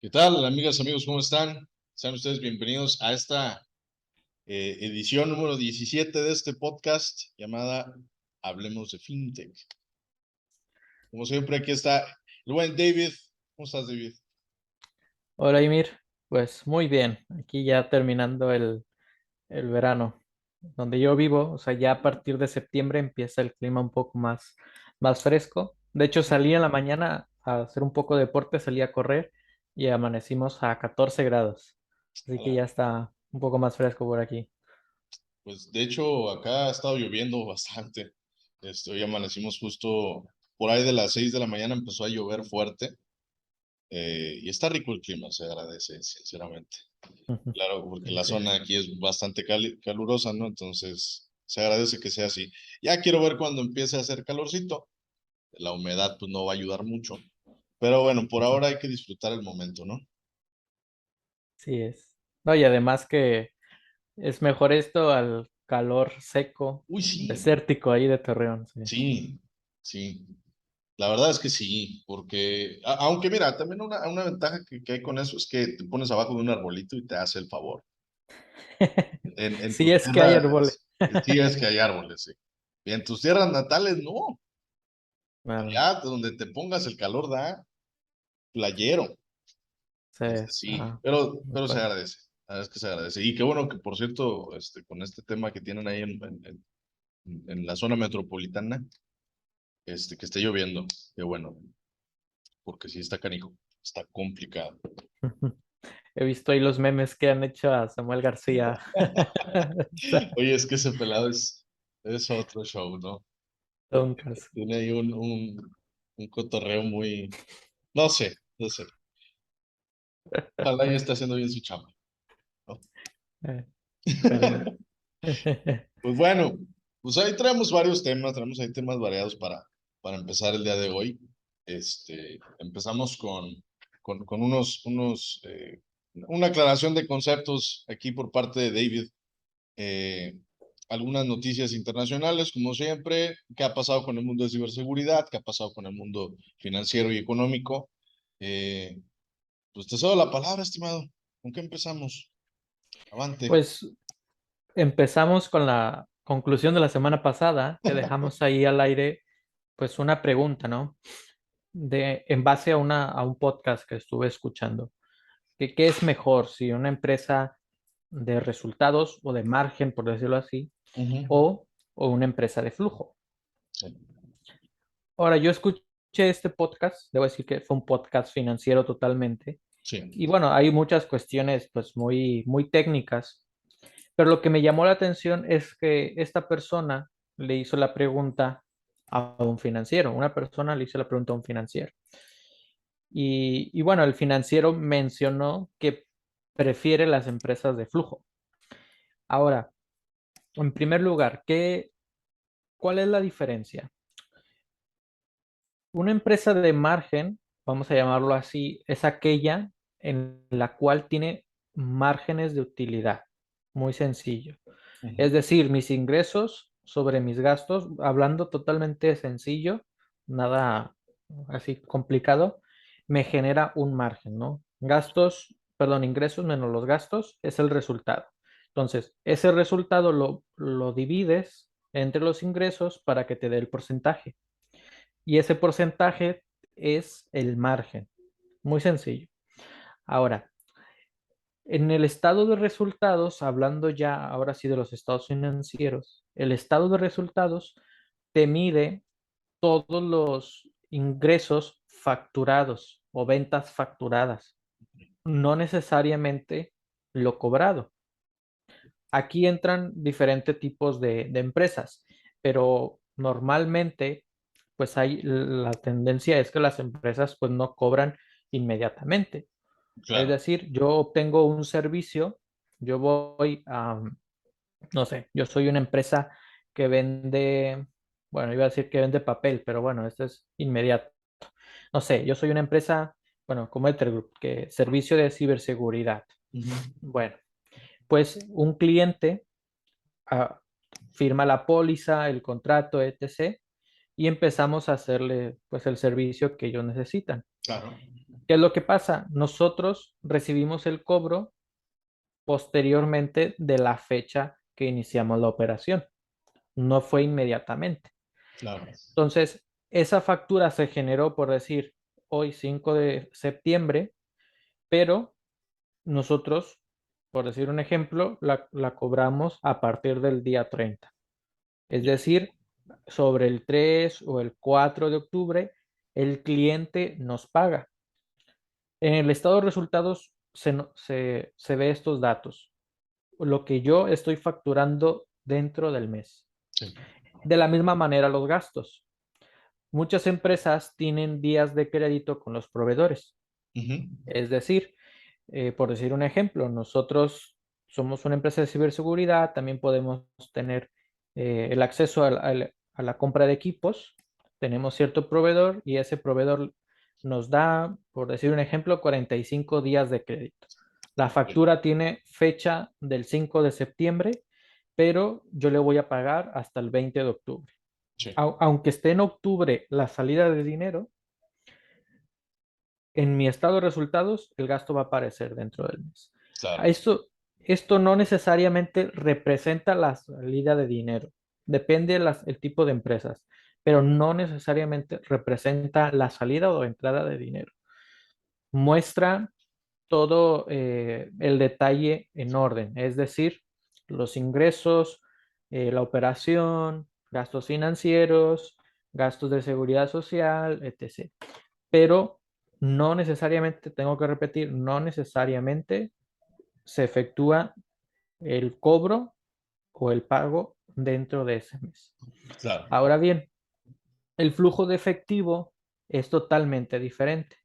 ¿Qué tal, amigas, amigos? ¿Cómo están? Sean ustedes bienvenidos a esta edición número 17 de este podcast llamada Hablemos de FinTech. Como siempre, aquí está el buen David. ¿Cómo estás, David? Hola, Ymir. Pues muy bien, aquí ya terminando el verano. Donde yo vivo, o sea, ya a partir de septiembre empieza el clima un poco más fresco. De hecho, salí en la mañana a hacer un poco de deporte, salí a correr y amanecimos a 14 grados. Así que ya está un poco más fresco por aquí. Pues de hecho, acá ha estado lloviendo bastante. Hoy amanecimos justo por ahí de las 6 de la mañana, empezó a llover fuerte y está rico el clima, se agradece, sinceramente. Claro, porque Sí, la sí. zona aquí es bastante calurosa, ¿no? Entonces, se agradece que sea así. Ya quiero ver cuando empiece a hacer calorcito. La humedad, pues, no va a ayudar mucho. Pero bueno, por ahora hay que disfrutar el momento, ¿no? Sí es. No, y además que es mejor esto al calor seco, Uy, sí, desértico ahí de Torreón. Sí. sí, sí. La verdad es que sí, porque, aunque mira, también una ventaja que hay con eso es que te pones abajo de un arbolito y te hace el favor. En Sí tus es que hay árboles. tierras, sí es que hay árboles, sí. Y en tus tierras natales, no. Bueno, Allá donde te pongas el calor da playero. sí, Sí, está muy pero se padre. agradece. La verdad es que se agradece. Y qué bueno que, por cierto, con este tema que tienen ahí en la zona metropolitana, que esté lloviendo. Qué bueno, porque sí está canijo, está complicado. He visto ahí los memes que han hecho a Samuel García. Oye, es que ese pelado es otro show, ¿no? Toncas. Tiene ahí un cotorreo muy, no sé, no sé. Ojalá ya está haciendo bien su chamba, ¿no? Eh, Esperemos. Pues bueno, pues ahí traemos ahí temas variados para empezar el día de hoy. Empezamos con una aclaración de conceptos aquí por parte de David. Eh, Algunas noticias internacionales, como siempre, qué ha pasado con el mundo de ciberseguridad, qué ha pasado con el mundo financiero y económico. Eh, pues te cedo la palabra, estimado. ¿Con qué empezamos? Avante. Pues empezamos con la conclusión de la semana pasada, que dejamos ahí al aire, pues una pregunta, ¿no? En base a a un podcast que estuve escuchando. ¿Qué es mejor, si una empresa de resultados o de margen, por decirlo así, Ujú. o una empresa de flujo? Sí. Ahora, yo escuché este podcast, debo decir que fue un podcast financiero totalmente, Sí. y bueno, hay muchas cuestiones pues muy técnicas, pero lo que me llamó la atención es que esta persona le hizo la pregunta a un financiero, una persona le hizo la pregunta a un financiero. Y bueno, el financiero mencionó que prefiere las empresas de flujo. Ahora, en primer lugar, ¿cuál es la diferencia? Una empresa de margen, vamos a llamarlo así, es aquella en la cual tiene márgenes de utilidad. Muy sencillo. Ujú. Es decir, mis ingresos sobre mis gastos, hablando totalmente sencillo, nada así complicado, me genera un margen, ¿no? Gastos, perdón, ingresos menos los gastos es el resultado. Entonces, ese resultado lo divides entre los ingresos para que te dé el porcentaje. Y ese porcentaje es el margen. Muy sencillo. Ahora, en el estado de resultados, hablando ya ahora sí de los estados financieros, el estado de resultados te mide todos los ingresos facturados o ventas facturadas, no necesariamente lo cobrado. Aquí entran diferentes tipos de empresas, pero normalmente, pues hay la tendencia es que las empresas pues no cobran inmediatamente. Es Claro. decir, yo obtengo un servicio, yo voy a, no sé, yo soy una empresa que vende, bueno, iba a decir que vende papel, pero bueno, esto es inmediato. No sé, yo soy una empresa, bueno, como Ethergroup, que servicio de ciberseguridad. Ujú. Bueno, pues un cliente ah, firma la póliza, el contrato, etc. Y empezamos a hacerle pues el servicio que ellos necesitan. Claro. ¿Qué es lo que pasa? Nosotros recibimos el cobro posteriormente de la fecha que iniciamos la operación. No fue inmediatamente. Claro. Entonces, esa factura se generó, por decir, hoy 5 de septiembre, pero nosotros, por decir un ejemplo, la cobramos a partir del día 30. Es Ya. decir, sobre el 3 o el 4 de octubre, el cliente nos paga. En el estado de resultados se ve estos datos, lo que yo estoy facturando dentro del mes. Sí. De la misma manera, los gastos. Muchas empresas tienen días de crédito con los proveedores. Ujú. Es decir, por decir un ejemplo, nosotros somos una empresa de ciberseguridad, también podemos tener el acceso a la compra de equipos. Tenemos cierto proveedor y ese proveedor nos da, por decir un ejemplo, 45 días de crédito. La factura tiene fecha del 5 de septiembre, pero yo le voy a pagar hasta el 20 de octubre. Sí, Aunque esté en octubre la salida de dinero, en mi estado de resultados, el gasto va a aparecer dentro del mes. claro. Esto no necesariamente representa la salida de dinero, depende el tipo de empresas, pero no necesariamente representa la salida o entrada de dinero. Muestra todo el detalle en orden, es decir, los ingresos, la operación, gastos financieros, gastos de seguridad social, etc. Pero no necesariamente, tengo que repetir, no necesariamente se efectúa el cobro o el pago dentro de ese mes. Claro. Ahora bien, el flujo de efectivo es totalmente diferente.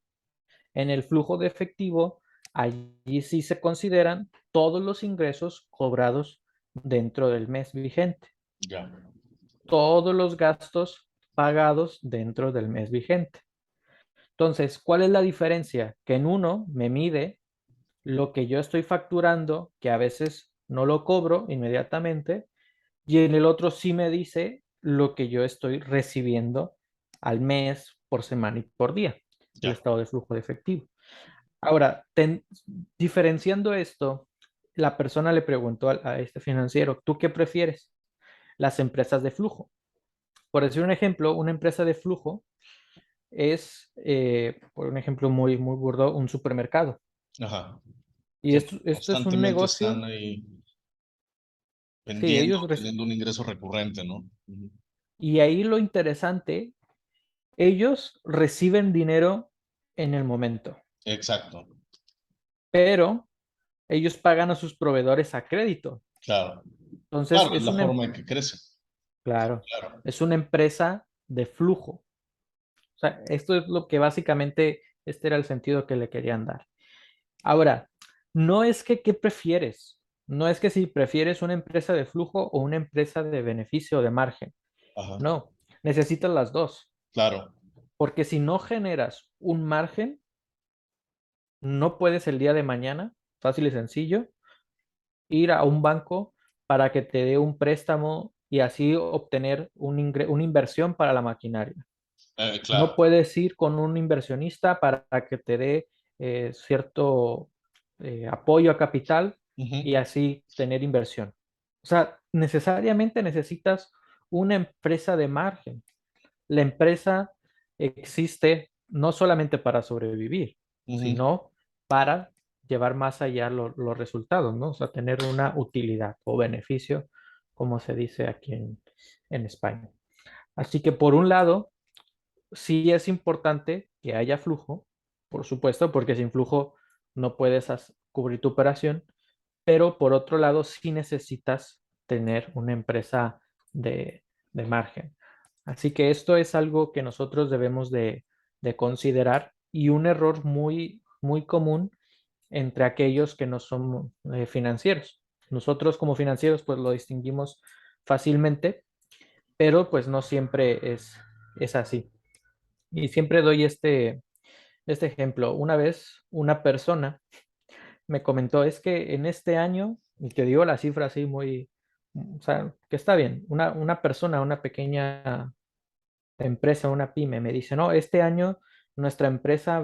En el flujo de efectivo, allí sí se consideran todos los ingresos cobrados dentro del mes vigente, Ya. todos los gastos pagados dentro del mes vigente. Entonces, ¿cuál es la diferencia? Que en uno me mide lo que yo estoy facturando, que a veces no lo cobro inmediatamente, y en el otro sí me dice lo que yo estoy recibiendo al mes, por semana y por día, el Ya. estado de flujo de efectivo. Ahora, diferenciando esto, la persona le preguntó a este financiero, ¿tú qué prefieres? Las empresas de flujo. Por decir un ejemplo, una empresa de flujo es, por un ejemplo muy, muy burdo, un supermercado. Ajá. Y Sí, esto es un constantemente están negocio, ahí sí, vendiendo, teniendo un ingreso recurrente, ¿no? Ujú. y ahí lo interesante, ellos reciben dinero en el momento, Exacto. pero ellos pagan a sus proveedores a crédito. Claro. Entonces, Claro, es la forma en que crece. claro, Claro. es una empresa de flujo. O sea, esto es lo que básicamente, este era el sentido que le querían dar. Ahora, no es que qué prefieres, no es que si prefieres una empresa de flujo o una empresa de beneficio o de margen. Ajá. No, necesitas las dos, Claro. porque si no generas un margen, no puedes el día de mañana, fácil y sencillo, ir a un banco para que te dé un préstamo y así obtener una inversión para la maquinaria. No Claro. puedes ir con un inversionista para que te dé cierto apoyo a capital y Ujú. así tener inversión. O sea, necesariamente necesitas una empresa de margen. La empresa existe no solamente para sobrevivir, Ujú. sino para llevar más allá los resultados, ¿no? O sea, tener una utilidad o beneficio, como se dice aquí en España. Así que por un lado, sí es importante que haya flujo, por supuesto, porque sin flujo no puedes cubrir tu operación, pero por otro lado sí necesitas tener una empresa de margen. Así que esto es algo que nosotros debemos de considerar y un error muy, muy común entre aquellos que no son financieros. Nosotros como financieros pues lo distinguimos fácilmente, pero pues no siempre es así. Y siempre doy este ejemplo. Una vez una persona me comentó, es que en este año, y te digo la cifra así muy, o sea, que está bien, una persona, una pequeña empresa, una pyme, me dice, no, este año nuestra empresa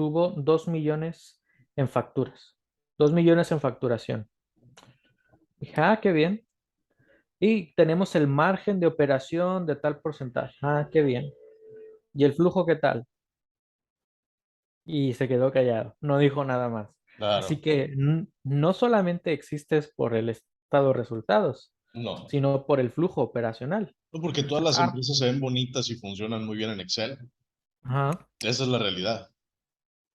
tuvo 2 millones en facturas, 2 millones en facturación. Dije, ah, qué bien. Y tenemos el margen de operación de tal porcentaje. Ah, qué bien. ¿Y el flujo qué tal? Y se quedó callado, no dijo nada más. Así Claro, que no solamente existes por el estado de resultados, no. sino por el flujo operacional. No, porque todas las Ah, empresas se ven bonitas y funcionan muy bien en Excel. ajá. Esa es la realidad.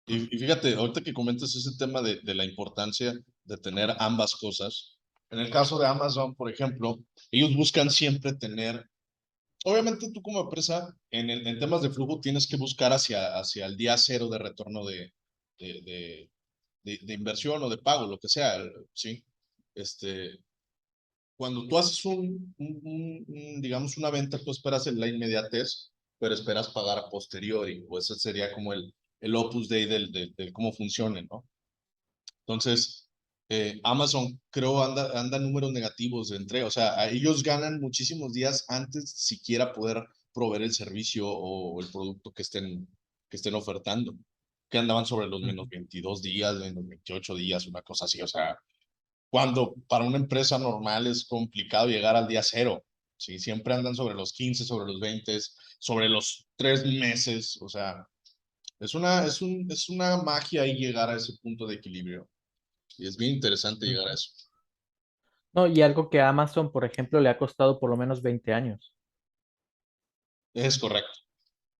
Y fíjate, ahorita que comentas ese tema de la importancia de tener ambas cosas, en el caso de Amazon, por ejemplo, ellos buscan siempre tener, obviamente tú como empresa, en temas de flujo tienes que buscar hacia el día cero de retorno de, de, de inversión o de pago, lo que sea, ¿sí? Este, cuando tú haces digamos, una venta, tú esperas en la inmediatez, pero esperas pagar a posteriori, o ese sería como el opus dei del cómo funcione, ¿no? Entonces, Amazon creo anda números negativos de entrega, o sea, ellos ganan muchísimos días antes de siquiera poder proveer el servicio o el producto que estén ofertando, que andaban sobre los Ujú. menos 22 días, menos 28 días, una cosa así, o sea, cuando para una empresa normal es complicado llegar al día cero, ¿sí? Siempre andan sobre los 15, sobre los 20, sobre los 3 meses, o sea, es una magia ahí llegar a ese punto de equilibrio. Y es bien interesante llegar a Ujú. eso. No, y algo que a Amazon, por ejemplo, le ha costado por lo menos 20 años, Es correcto,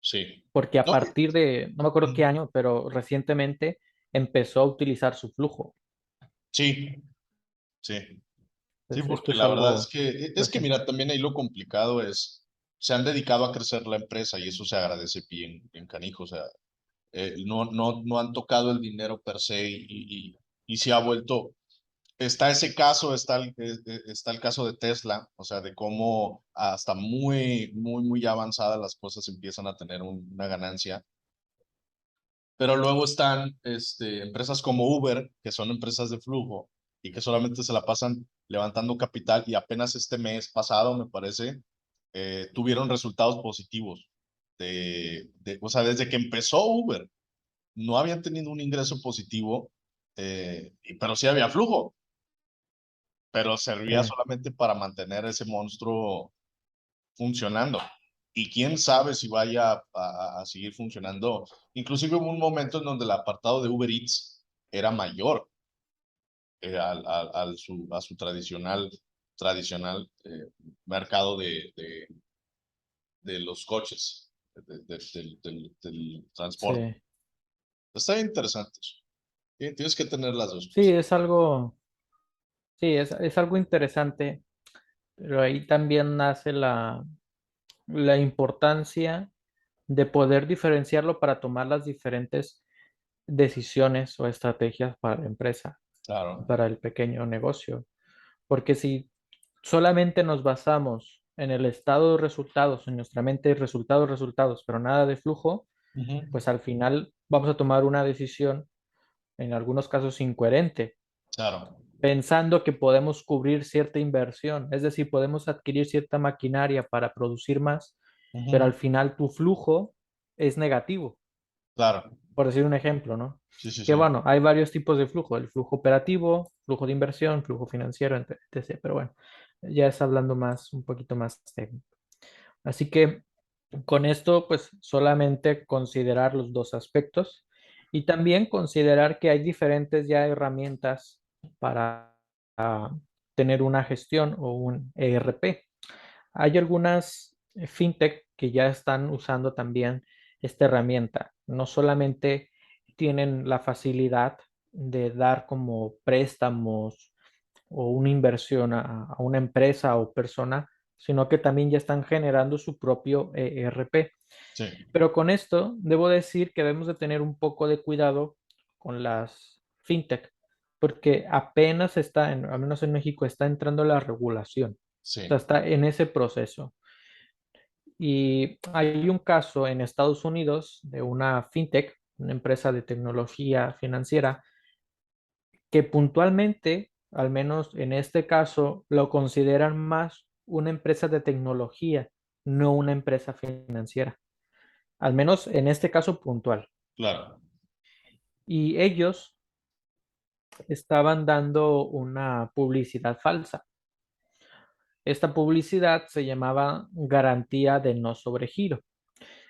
sí. porque a No, partir de, no me acuerdo qué mm, año, pero recientemente empezó a utilizar su flujo. sí, sí, sí, Esto porque es la verdad algo es que reciente. mira, también ahí lo complicado es, se han dedicado a crecer la empresa y eso se agradece bien, bien canijo, o sea, no han tocado el dinero per se y se ha vuelto, está ese caso, está el caso de Tesla, o sea, de cómo hasta muy avanzadas las cosas empiezan a tener una ganancia. Pero luego están empresas como Uber, que son empresas de flujo y que solamente se la pasan levantando capital y apenas este mes pasado, me parece, tuvieron resultados positivos. O sea, desde que empezó Uber, no habían tenido un ingreso positivo, pero sí había flujo, pero servía Sí. solamente para mantener ese monstruo funcionando. Y quién sabe si vaya a seguir funcionando. Inclusive hubo un momento en donde el apartado de Uber Eats era mayor a su tradicional mercado de los coches, del transporte. Sí, Está interesante eso. Tienes que tener las dos sí, cosas. es algo interesante, pero ahí también nace la importancia de poder diferenciarlo para tomar las diferentes decisiones o estrategias para la empresa, Claro. para el pequeño negocio. Porque si solamente nos basamos en el estado de resultados, en nuestra mente, resultados, resultados, pero nada de flujo, Ujú. pues al final vamos a tomar una decisión, en algunos casos incoherente, Claro. pensando que podemos cubrir cierta inversión, es decir, podemos adquirir cierta maquinaria para producir más, pero Ujú. al final tu flujo es negativo, Claro. por decir un ejemplo, ¿no? Sí, sí, Que sí. bueno, hay varios tipos de flujo, el flujo operativo, flujo de inversión, flujo financiero, etc. Pero bueno, ya es hablando más, un poquito más técnico. Así que con esto, pues solamente considerar los dos aspectos y también considerar que hay diferentes ya herramientas para tener una gestión o un ERP. Hay algunas fintech que ya están usando también esta herramienta. No solamente tienen la facilidad de dar como préstamos o una inversión a una empresa o persona, sino que también ya están generando su propio ERP. Sí, Pero con esto debo decir que debemos de tener un poco de cuidado con las fintech, porque apenas está, al menos en México, está entrando la regulación. O sea, sí, está en ese proceso. Y hay un caso en Estados Unidos de una fintech, una empresa de tecnología financiera, que puntualmente, al menos en este caso, lo consideran más una empresa de tecnología, no una empresa financiera. Al menos en este caso puntual. claro. y ellos estaban dando una publicidad falsa. Esta publicidad se llamaba garantía de no sobregiro.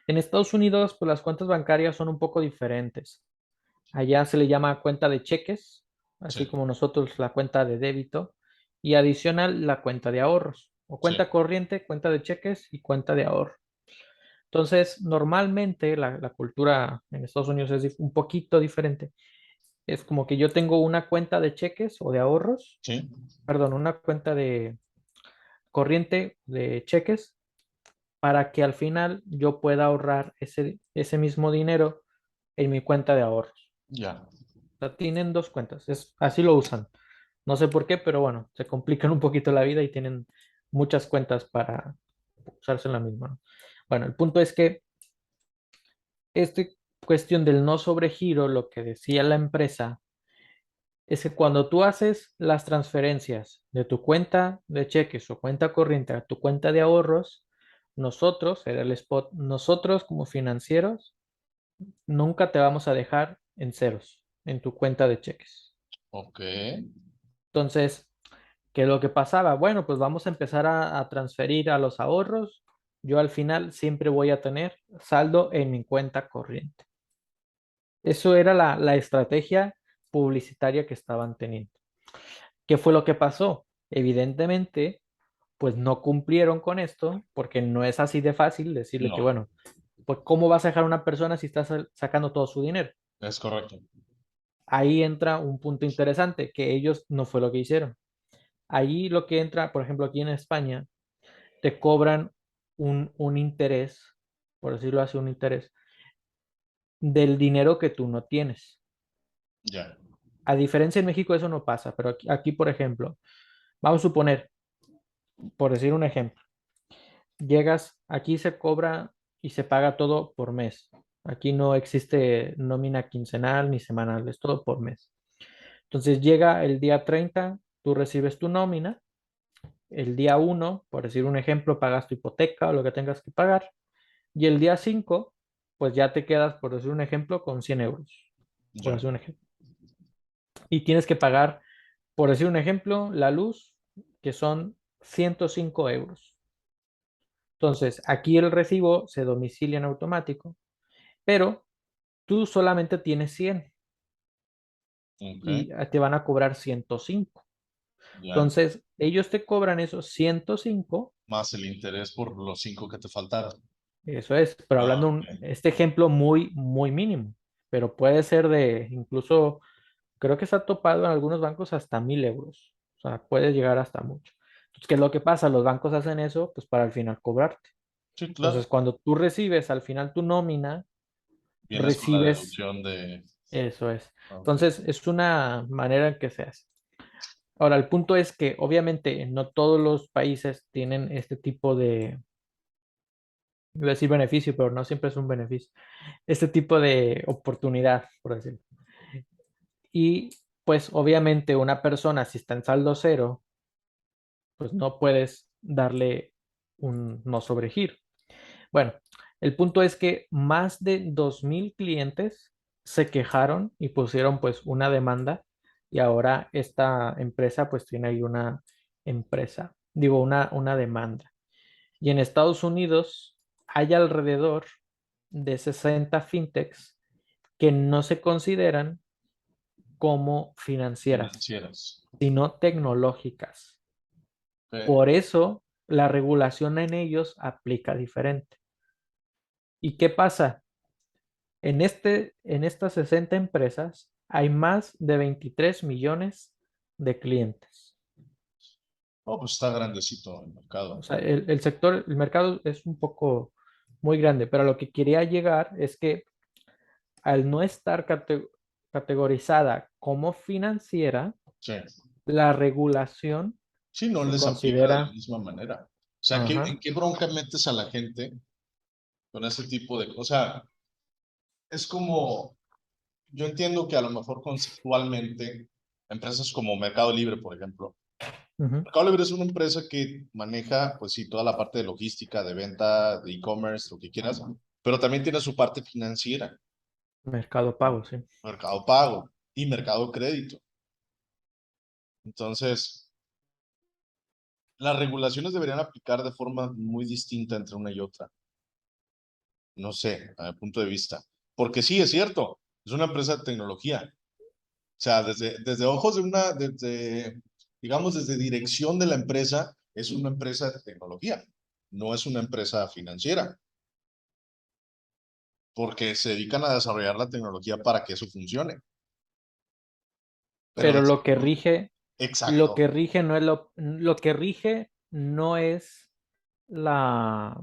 En Estados Unidos, pues las cuentas bancarias son un poco diferentes. Allá se le llama cuenta de cheques, así Sí, como nosotros la cuenta de débito, y adicional la cuenta de ahorros, o sí, cuenta corriente, cuenta de cheques y cuenta de ahorro. Entonces, normalmente la cultura en Estados Unidos es un poquito diferente. Es como que yo tengo una cuenta de cheques o de ahorros, sí. perdón, una cuenta de corriente de cheques para que al final yo pueda ahorrar ese mismo dinero en mi cuenta de ahorros. Ya. O sea, tienen dos cuentas, así lo usan. No sé por qué, pero bueno, se complican un poquito la vida y tienen muchas cuentas para usarse en la misma, ¿no? Bueno, el punto es que esta cuestión del no sobregiro, lo que decía la empresa, es que cuando tú haces las transferencias de tu cuenta de cheques o cuenta corriente a tu cuenta de ahorros, nosotros, era el spot, nosotros como financieros, nunca te vamos a dejar en ceros en tu cuenta de cheques. Ok. Entonces, ¿qué es lo que pasaba? Bueno, pues vamos a empezar a transferir a los ahorros. Yo al final siempre voy a tener saldo en mi cuenta corriente. Eso era la estrategia publicitaria que estaban teniendo. ¿Qué fue lo que pasó? Evidentemente, pues no cumplieron con esto, porque no es así de fácil decirle que, No, bueno, pues ¿cómo vas a dejar a una persona si estás sacando todo su dinero? es correcto. Ahí entra un punto interesante, que ellos no fue lo que hicieron. Ahí lo que entra, por ejemplo, aquí en España, te cobran un interés, por decirlo así, un interés del dinero que tú no tienes. Ya. A diferencia en México eso no pasa, pero aquí, por ejemplo, vamos a suponer, por decir un ejemplo, llegas, aquí se cobra y se paga todo por mes. Aquí no existe nómina quincenal ni semanal, es todo por mes. Entonces llega el día 30, tú recibes tu nómina, el día 1, por decir un ejemplo, pagas tu hipoteca o lo que tengas que pagar, y el día 5, pues ya te quedas, por decir un ejemplo, con 100 euros, por Ya. decir un ejemplo. Y tienes que pagar, por decir un ejemplo, la luz, que son 105 euros. Entonces, aquí el recibo se domicilia en automático, pero tú solamente tienes 100 Ok. y te van a cobrar 105. Ya. Entonces, ellos te cobran esos 105, Más el interés por los 5 que te faltaron. eso es, pero Ah, hablando ok. este ejemplo muy, muy mínimo, pero puede ser de incluso, creo que se ha topado en algunos bancos hasta 1000 euros. O sea, puede llegar hasta mucho. Entonces, ¿qué es lo que pasa? Los bancos hacen eso, pues para al final cobrarte. Sí, Entonces, claro. cuando tú recibes al final tu nómina, Vienes con la recibes, deducción de... eso es. Ok. Entonces, es una manera en que se hace. Ahora, el punto es que obviamente no todos los países tienen este tipo de, iba a decir beneficio, pero no siempre es un beneficio, este tipo de oportunidad, por decirlo. Y pues obviamente una persona si está en saldo cero, pues no puedes darle un no sobregiro. Bueno, el punto es que más de 2000 clientes se quejaron y pusieron pues una demanda y ahora esta empresa pues tiene ahí una empresa, digo una demanda. Y en Estados Unidos hay alrededor de 60 fintechs que no se consideran como financieras, Financieras. sino tecnológicas. Ok. Por eso la regulación en ellos aplica diferente. ¿Y qué pasa? En estas 60 empresas hay más de 23 millones de clientes. Oh, pues está grandecito el O mercado. sea, el sector, el mercado es un poco muy grande, pero a lo que quería llegar es que al no estar categorizada como financiera, Sí. la regulación Sí, no se les aplica de la considera, misma manera. O sea, ¿en ajá, qué bronca metes a la gente con ese tipo de cosas? O sea, es como, yo entiendo que a lo mejor conceptualmente, empresas como Mercado Libre, por ejemplo, ujú, Mercado Libre es una empresa que maneja, pues sí, toda la parte de logística, de venta, de e-commerce, lo que quieras, pero también tiene su parte financiera. Mercado Pago, sí. Mercado Pago y Mercado Crédito. Entonces, las regulaciones deberían aplicar de forma muy distinta entre una y otra. No sé, a mi punto de vista. Porque sí, es cierto, es una empresa de tecnología. O sea, desde ojos de digamos, desde dirección de la empresa, es una empresa de tecnología, no es una empresa financiera, porque se dedican a desarrollar la tecnología para que eso funcione. Pero Pero las tecnologías, lo exacto, que rige no es lo que rige no es la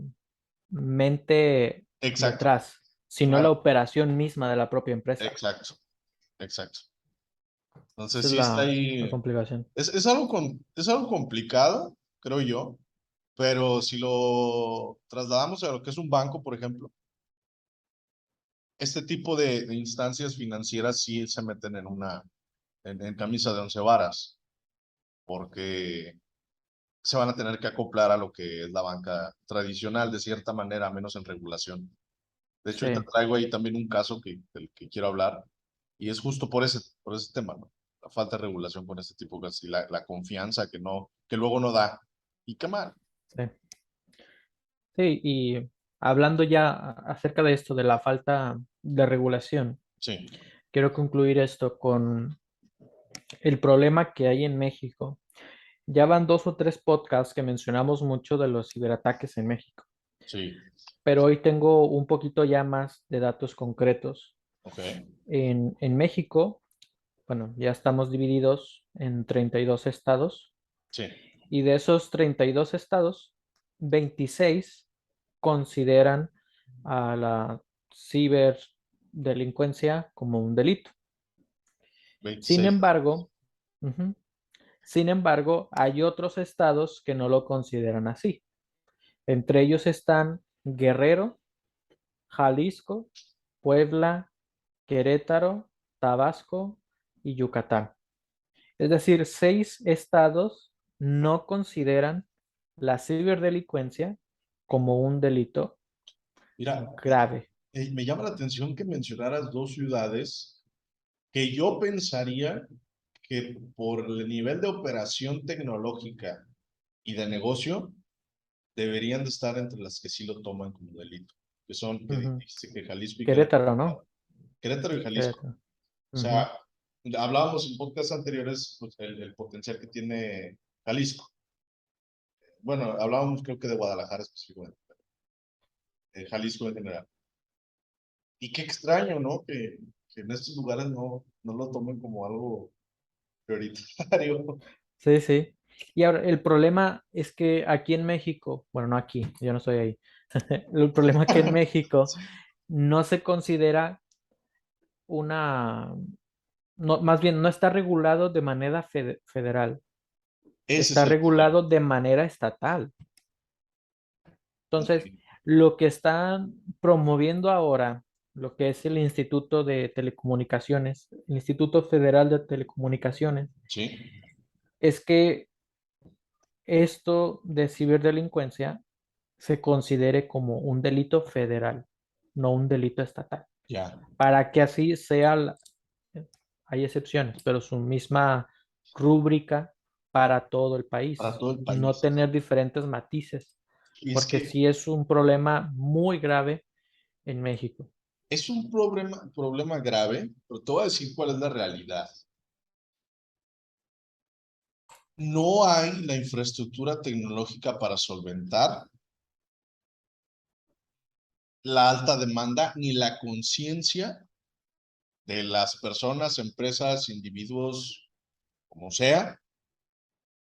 mente exacto, detrás, sino la claro, operación misma de la propia empresa. exacto, exacto. Entonces Esa es sí está la ahí, complicación. es algo complicado, creo yo, pero si lo trasladamos a lo que es un banco, por ejemplo, este tipo de instancias financieras sí se meten en camisa de once varas, porque se van a tener que acoplar a lo que es la banca tradicional de cierta manera, menos en regulación. De hecho, ahorita Sí, traigo ahí también un caso del que quiero hablar, y es justo por ese tema, ¿no? La falta de regulación con este tipo de cosas y la confianza que no, que luego no da. Y qué mal. sí. Sí, y hablando ya acerca de esto, de la falta de regulación, Sí, quiero concluir esto con el problema que hay en México. Ya van dos o tres podcasts que mencionamos mucho de los ciberataques en México, sí, pero hoy tengo un poquito ya más de datos concretos. ok, En México, bueno, ya estamos divididos en 32 estados sí, y de esos 32 estados, 26 consideran a la ciberdelincuencia como un delito. Sin 26. embargo, ujú, sin embargo, hay otros estados que no lo consideran así. Entre ellos están Guerrero, Jalisco, Puebla, Querétaro, Tabasco y Yucatán. Es decir, 6 estados no consideran la ciberdelincuencia como un delito Mira, grave. me llama la atención que mencionaras dos ciudades que yo pensaría que por el nivel de operación tecnológica y de negocio deberían de estar entre las que sí lo toman como delito, que son, que Ujú. dijiste que Jalisco y Querétaro, ¿no? Querétaro y Jalisco. Querétaro. O Ujú. sea, hablábamos en podcasts anteriores pues, el potencial que tiene Jalisco. Bueno, hablábamos creo que de Guadalajara específicamente, de Jalisco en general. Y qué extraño, ¿no? Que en estos lugares no lo tomen como algo prioritario. Sí, sí. Y ahora, el problema es que aquí en México, bueno, no aquí, yo no estoy ahí. El problema es que en México Sí, no se considera una, no, más bien no está regulado de manera federal, ese es está el problema. regulado de manera estatal. Ok, Entonces, lo que están promoviendo ahora, lo que es el Instituto de Telecomunicaciones, el Instituto Federal de Telecomunicaciones, sí, es que esto de ciberdelincuencia se considere como un delito federal, no un delito estatal, ya, para que así sea, hay excepciones, pero su misma rúbrica para todo el para país, todo el no país. tener diferentes matices, Y es porque que sí es un problema muy grave en México. es un problema grave, pero te voy a decir cuál es la realidad. No hay la infraestructura tecnológica para solventar la alta demanda ni la conciencia de las personas, empresas, individuos, como sea,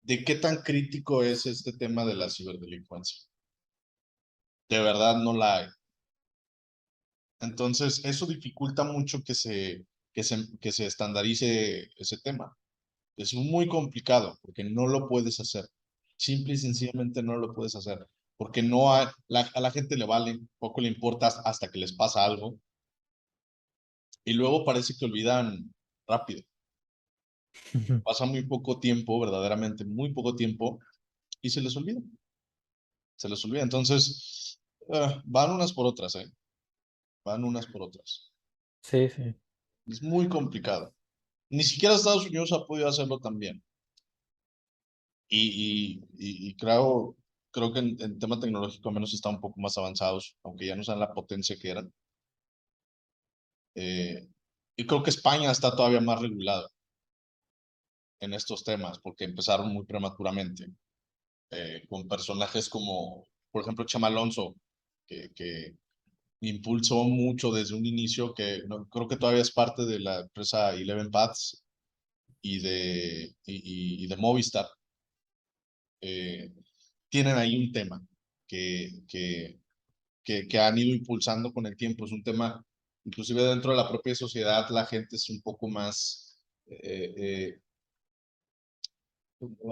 de qué tan crítico es este tema de la ciberdelincuencia. De verdad no la hay. Entonces, eso dificulta mucho que se estandarice ese tema. Es muy complicado porque no lo puedes hacer. Simple y sencillamente no lo puedes hacer. Porque no hay, a la gente le vale, poco le importa hasta que les pasa algo. Y luego parece que olvidan rápido. Pasa muy poco tiempo, verdaderamente muy poco tiempo, y se les olvida. Se les olvida. Entonces, van unas por otras, ¿eh? Van unas por otras. Sí, sí. Es muy complicado. Ni siquiera Estados Unidos ha podido hacerlo también. Y creo que en tema tecnológico al menos están un poco más avanzados, aunque ya no sean la potencia que eran. Eh, y creo que España está todavía más regulada en estos temas, porque empezaron muy prematuramente, con personajes como, por ejemplo, Chema Alonso, que impulsó mucho desde un inicio, que creo que todavía es parte de la empresa Eleven Paths y de Movistar. eh, Tienen ahí un tema que, que, que han ido impulsando con el tiempo. Es un tema, inclusive dentro de la propia sociedad, la gente es un poco más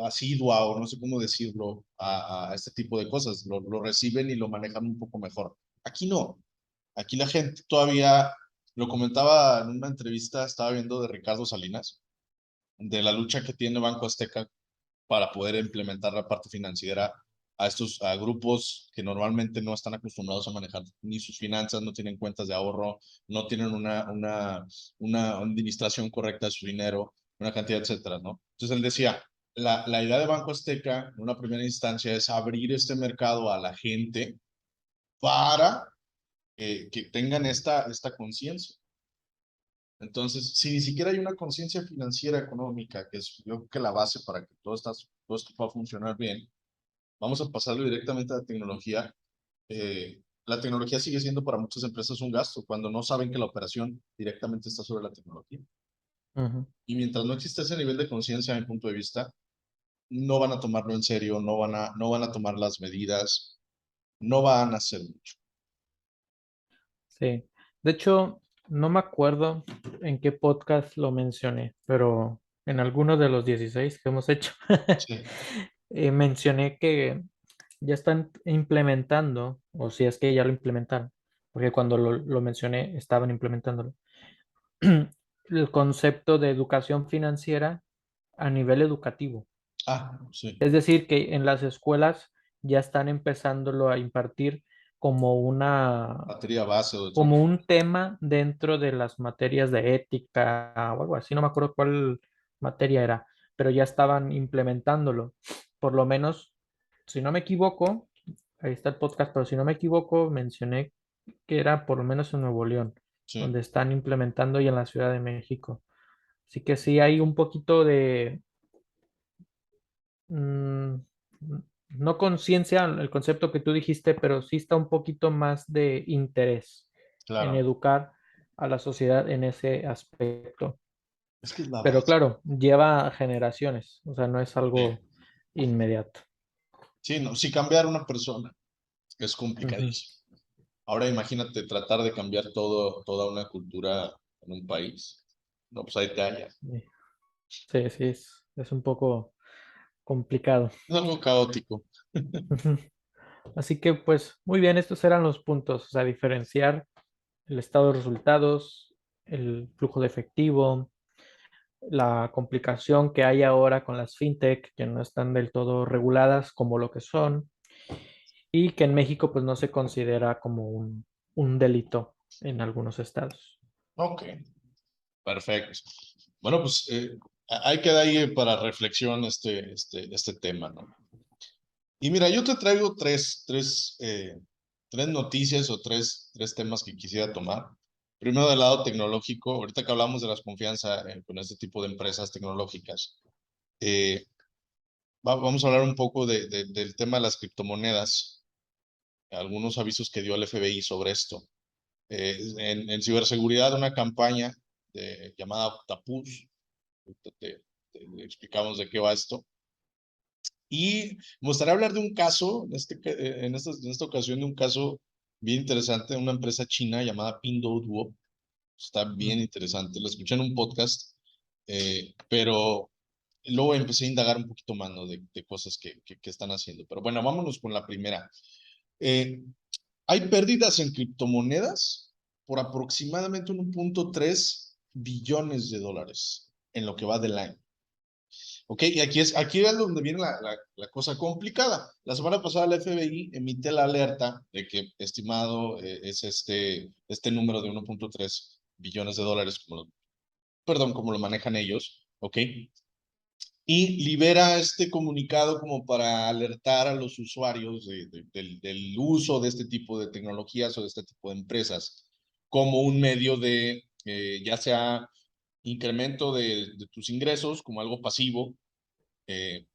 asidua, o no sé cómo decirlo, a este tipo de cosas. Lo reciben y lo manejan un poco mejor. Aquí no. Aquí la gente todavía, lo comentaba en una entrevista, estaba viendo de Ricardo Salinas, de la lucha que tiene Banco Azteca para poder implementar la parte financiera a grupos que normalmente no están acostumbrados a manejar ni sus finanzas, no tienen cuentas de ahorro, no tienen una administración correcta de su dinero, una cantidad, etcétera, ¿no? Entonces él decía, la idea de Banco Azteca en una primera instancia es abrir este mercado a la gente para que tengan esta conciencia. Entonces, si ni siquiera hay una conciencia financiera económica, que es yo creo que la base para que todo esto pueda funcionar bien, vamos a pasarlo directamente a la tecnología. La tecnología sigue siendo para muchas empresas un gasto cuando no saben que la operación directamente está sobre la tecnología. Ujú. Y mientras no exista ese nivel de conciencia, a mi punto de vista, no van a tomarlo en serio, no van a tomar las medidas, no van a hacer mucho. Sí. De hecho, no me acuerdo en qué podcast lo mencioné, pero en alguno de los 16 que hemos hecho, Sí, mencioné que ya están implementando, o si es que ya lo implementaron, porque cuando lo mencioné estaban implementándolo, el concepto de educación financiera a nivel educativo. sí, Es decir, que en las escuelas ya están empezándolo a impartir como batería base o de todo. como un tema dentro de las materias de ética o algo así, no me acuerdo cuál materia era, pero ya estaban implementándolo. Por lo menos, si no me equivoco, ahí está el podcast, pero si no me equivoco, mencioné que era por lo menos en Nuevo León, Sí, donde están implementando y en la Ciudad de México. Así que sí hay un poquito de, mm, no conciencia, el concepto que tú dijiste, pero sí está un poquito más de interés en claro. educar a la sociedad en ese aspecto. Es que es la Pero base. claro, lleva generaciones, o sea, no es Sí, algo inmediato. sí, no, si cambiar una persona es Ujú. complicadísimo. Ahora imagínate tratar de cambiar toda una cultura en un país. No, pues ahí te hallas. Sí, sí, sí, es un poco complicado. Es algo caótico. Ujú. Así que pues muy bien, estos eran los puntos, o sea, diferenciar el estado de resultados, el flujo de efectivo, la complicación que hay ahora con las fintech que no están del todo reguladas como lo que son y que en México pues no se considera como un delito en algunos estados. Ok, perfecto. Bueno, pues ahí queda ahí para reflexión este tema, ¿no? Y mira, yo te traigo tres noticias o tres temas que quisiera tomar. Primero, del lado tecnológico, ahorita que hablamos de la confianza con este tipo de empresas tecnológicas, eh, vamos a hablar un poco del tema de las criptomonedas, algunos avisos que dio el FBI sobre esto. En ciberseguridad, una campaña llamada Octapus, te explicamos de qué va esto. Y me gustaría hablar de un caso, en esta ocasión, de un caso bien interesante de una empresa china llamada Pinduoduo. Está bien interesante, lo escuché en un podcast, pero luego empecé a indagar un poquito más, ¿no? de cosas que están haciendo. Pero bueno, vámonos con la primera. Eh, Hay pérdidas en criptomonedas por aproximadamente 1.3 billones de dólares en lo que va del año. Ok, y aquí es donde viene la cosa complicada. La semana pasada la FBI emite la alerta de que estimado es este número de 1.3 billones de dólares, perdón, como lo manejan ellos, ¿ok? Y libera este comunicado como para alertar a los usuarios del uso de este tipo de tecnologías o de este tipo de empresas como un medio de, ya sea incremento de tus ingresos como algo pasivo, eh,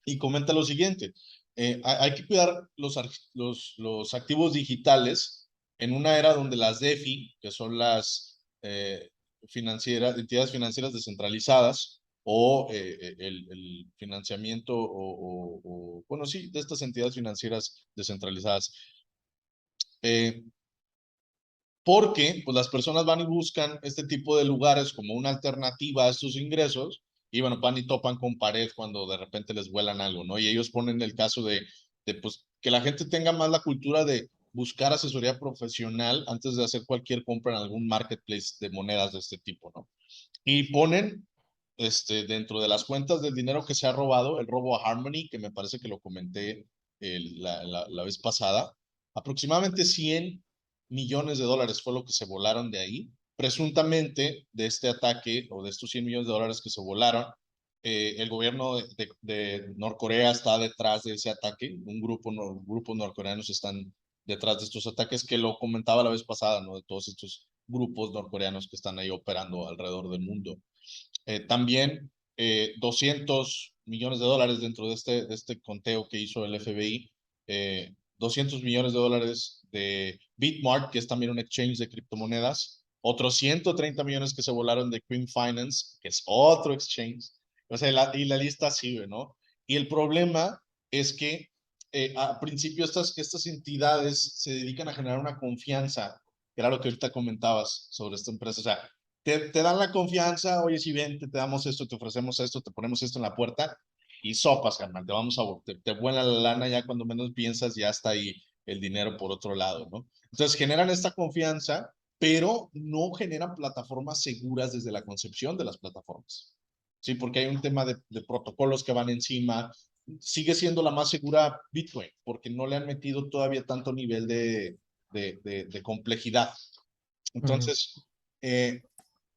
y comenta lo siguiente, hay que cuidar los activos digitales en una era donde las DeFi, que son las entidades financieras descentralizadas, o el financiamiento, bueno, sí, de estas entidades financieras descentralizadas, eh, porque pues, las personas van y buscan este tipo de lugares como una alternativa a sus ingresos y bueno, van y topan con pared cuando de repente les vuelan algo, ¿no? Y ellos ponen el caso de pues, que la gente tenga más la cultura de buscar asesoría profesional antes de hacer cualquier compra en algún marketplace de monedas de este tipo, ¿no? Y ponen dentro de las cuentas del dinero que se ha robado, el robo a Harmony, que me parece que lo comenté la vez pasada, aproximadamente 100 millones de dólares fue lo que se volaron de ahí. Presuntamente, de este ataque o de estos 100 millones de dólares que se volaron, el gobierno de Norcorea está detrás de ese ataque. Grupos norcoreanos están detrás de estos ataques que lo comentaba la vez pasada, ¿no? De todos estos grupos norcoreanos que están ahí operando alrededor del mundo. También 200 millones de dólares dentro de este conteo que hizo el FBI, 200 millones de dólares de Bitmart, que es también un exchange de criptomonedas, otros 130 millones que se volaron de Cream Finance, que es otro exchange, o sea, y la lista sigue, ¿no? Y el problema es que a principio estas entidades se dedican a generar una confianza, que era lo que ahorita comentabas sobre esta empresa, o sea, te dan la confianza, oye, si ven, te damos esto, te ofrecemos esto, te ponemos esto en la puerta y sopas, carnal, te vuela la lana ya cuando menos piensas, ya está ahí el dinero por otro lado, ¿no? Entonces generan esta confianza, pero no generan plataformas seguras desde la concepción de las plataformas, ¿sí? Porque hay un tema de protocolos que van encima. Sigue siendo la más segura Bitcoin, porque no le han metido todavía tanto nivel de complejidad. Ujú. Entonces, el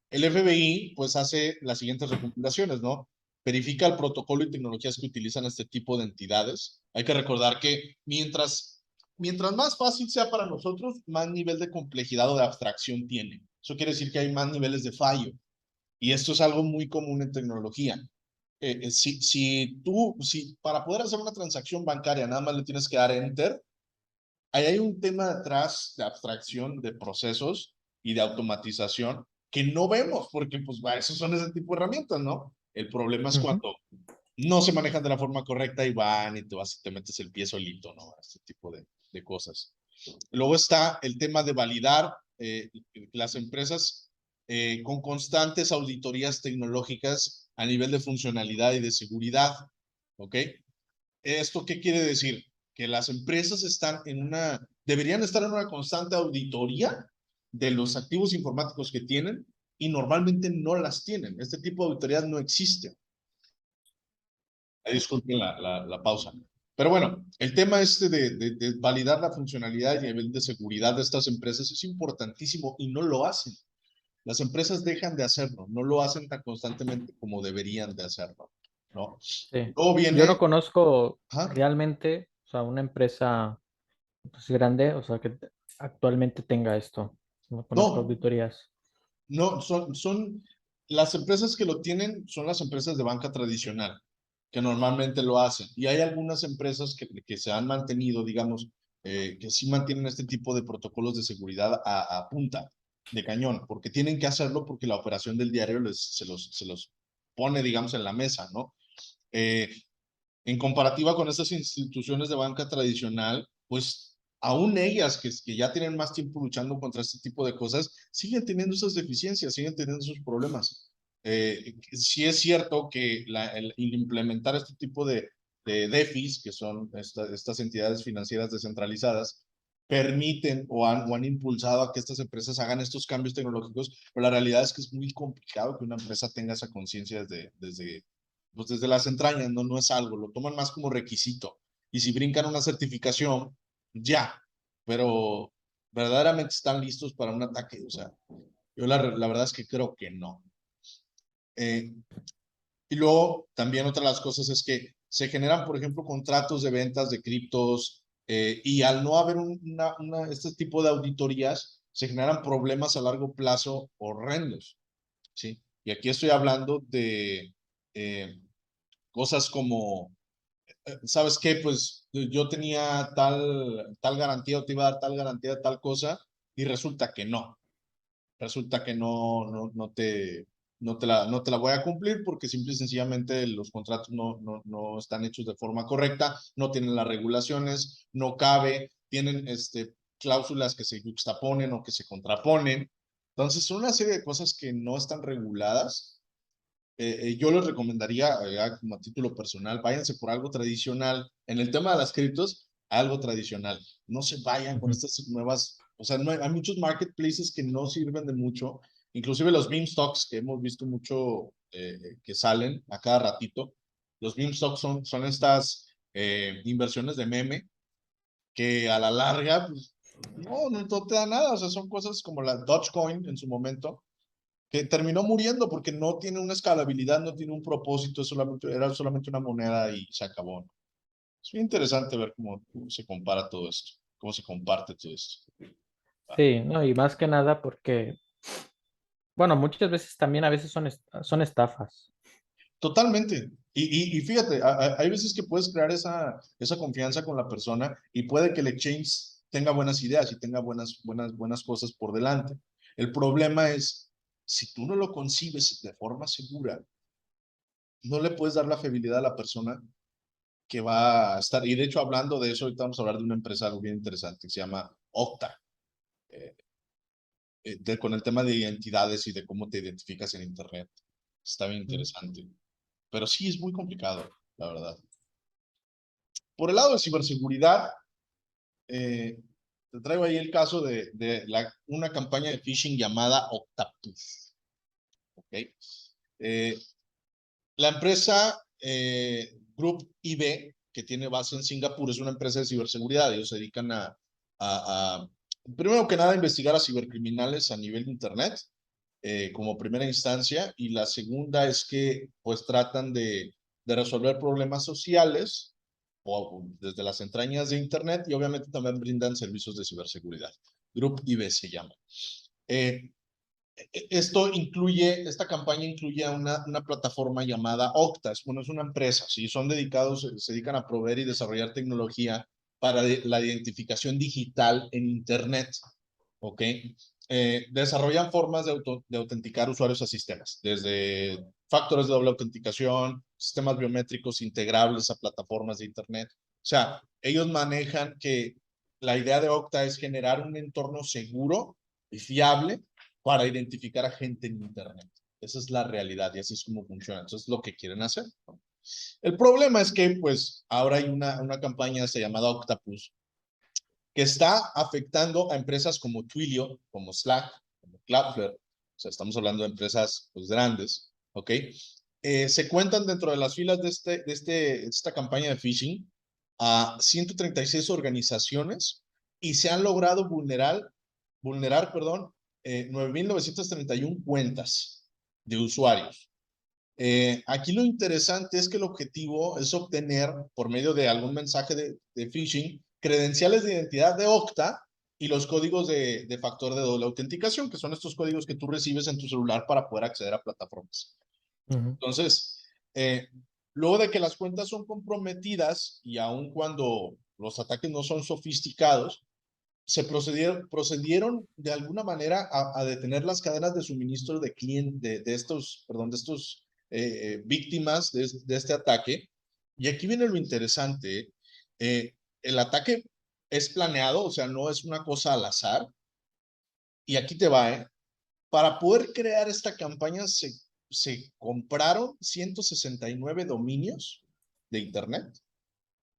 FBI pues hace las siguientes recomendaciones, ¿no? Verifica el protocolo y tecnologías que utilizan este tipo de entidades. Hay que recordar que mientras más fácil sea para nosotros, más nivel de complejidad o de abstracción tiene. Eso quiere decir que hay más niveles de fallo. Y esto es algo muy común en tecnología. Si para poder hacer una transacción bancaria nada más le tienes que dar enter, ahí hay un tema detrás de abstracción de procesos y de automatización que no vemos, porque pues esos son ese tipo de herramientas, ¿no? El problema es Ujú. cuando no se manejan de la forma correcta y van y te vas y te metes el pie solito, ¿no? Este tipo de cosas. Luego está el tema de validar las empresas con constantes auditorías tecnológicas a nivel de funcionalidad y de seguridad, ¿ok? ¿Esto qué quiere decir? Que las empresas deberían estar en una constante auditoría de los activos informáticos que tienen y normalmente no las tienen. Este tipo de auditorías no existe. Disculpen la pausa. Pero bueno, el tema de validar la funcionalidad y el nivel de seguridad de estas empresas es importantísimo y no lo hacen. Las empresas dejan de hacerlo, no lo hacen tan constantemente como deberían de hacerlo, ¿no? Sí. Luego Yo no viene, conozco ajá, realmente, o sea, una empresa pues, grande, o sea, que actualmente tenga esto. No conozco no, auditorías. no, las empresas que lo tienen son las empresas de banca tradicional, que normalmente lo hacen. Y hay algunas empresas que se han mantenido, digamos, que sí mantienen este tipo de protocolos de seguridad a punta de cañón, porque tienen que hacerlo porque la operación del diario se los pone, digamos, en la mesa, ¿no? Eh, en comparativa con estas instituciones de banca tradicional, pues aún ellas que ya tienen más tiempo luchando contra este tipo de cosas, siguen teniendo esas deficiencias, siguen teniendo esos problemas. Sí es cierto que el implementar este tipo de DeFis, que son estas entidades financieras descentralizadas, permiten o han impulsado a que estas empresas hagan estos cambios tecnológicos, pero la realidad es que es muy complicado que una empresa tenga esa conciencia pues desde las entrañas, no es algo, lo toman más como requisito. Y si brincan una certificación, ya, pero verdaderamente están listos para un ataque. O sea, Yo la verdad es que creo que no. Y luego también otra de las cosas es que se generan, por ejemplo, contratos de ventas de criptos y al no haber este tipo de auditorías, se generan problemas a largo plazo horrendos, ¿sí? Y aquí estoy hablando de cosas como, ¿sabes qué? Pues yo tenía tal garantía o te iba a dar tal garantía de tal cosa y resulta que no te la voy a cumplir porque simple y sencillamente los contratos no están hechos de forma correcta, no tienen las regulaciones, no cabe, tienen cláusulas que se juxtaponen o que se contraponen. Entonces, son una serie de cosas que no están reguladas. Yo les recomendaría, como a título personal, váyanse por algo tradicional. En el tema de las criptos, algo tradicional. No se vayan con Ujú. estas nuevas, o sea, no hay muchos marketplaces que no sirven de mucho, inclusive los meme stocks que hemos visto mucho que salen a cada ratito. Los meme stocks son estas inversiones de meme que a la larga, pues, no te da nada. O sea, son cosas como la Dogecoin en su momento que terminó muriendo porque no tiene una escalabilidad, no tiene un propósito, era solamente una moneda y se acabó. Es muy interesante ver cómo se compara todo esto, cómo se comparte todo esto. Sí, no, y más que nada porque, bueno, muchas veces también a veces son estafas. Totalmente. Y fíjate, hay veces que puedes crear esa confianza con la persona y puede que el exchange tenga buenas ideas y tenga buenas cosas por delante. El problema es, si tú no lo concibes de forma segura, no le puedes dar la fiabilidad a la persona que va a estar. Y de hecho, hablando de eso, ahorita vamos a hablar de una empresa algo bien interesante que se llama Okta, eh, con el tema de identidades y de cómo te identificas en Internet. Está bien Mm. interesante. Pero sí es muy complicado, la verdad. Por el lado de ciberseguridad, eh, te traigo ahí el caso de una campaña de phishing llamada Octapus. ¿Ok? Eh, La empresa Group IB, que tiene base en Singapur, es una empresa de ciberseguridad. Ellos se dedican primero que nada, a investigar a cibercriminales a nivel de Internet, como primera instancia. Y la segunda es que, pues, tratan de resolver problemas sociales o desde las entrañas de Internet y obviamente también brindan servicios de ciberseguridad. Group IB se llama. Eh, esta campaña incluye a una plataforma llamada Octas. Bueno, es una empresa, ¿sí? Son dedicados, se dedican a proveer y desarrollar tecnología para la identificación digital en Internet, ¿ok? Desarrollan formas de autenticar usuarios a sistemas, desde factores de doble autenticación, sistemas biométricos integrables a plataformas de Internet. O sea, ellos manejan que la idea de Octa es generar un entorno seguro y fiable para identificar a gente en Internet. Esa es la realidad y así es como funciona. Eso es lo que quieren hacer. El problema es que, pues, ahora hay una campaña llamada Octapus que está afectando a empresas como Twilio, como Slack, como Cloudflare. O sea, estamos hablando de empresas, pues, grandes, ¿ok? Se cuentan dentro de las filas de esta campaña de phishing a 136 organizaciones y se han logrado vulnerar, perdón, 9,931 cuentas de usuarios. Aquí lo interesante es que el objetivo es obtener, por medio de algún mensaje de phishing, credenciales de identidad de Okta y los códigos de factor de doble autenticación, que son estos códigos que tú recibes en tu celular para poder acceder a plataformas. Ujú. Entonces, luego de que las cuentas son comprometidas y aun cuando los ataques no son sofisticados, se procedieron de alguna manera a detener las cadenas de suministro de clientes de estos víctimas de este ataque. Y aquí viene lo interesante. El ataque es planeado, o sea, no es una cosa al azar. Y aquí te va, ¿eh? Para poder crear esta campaña se compraron 169 dominios de Internet,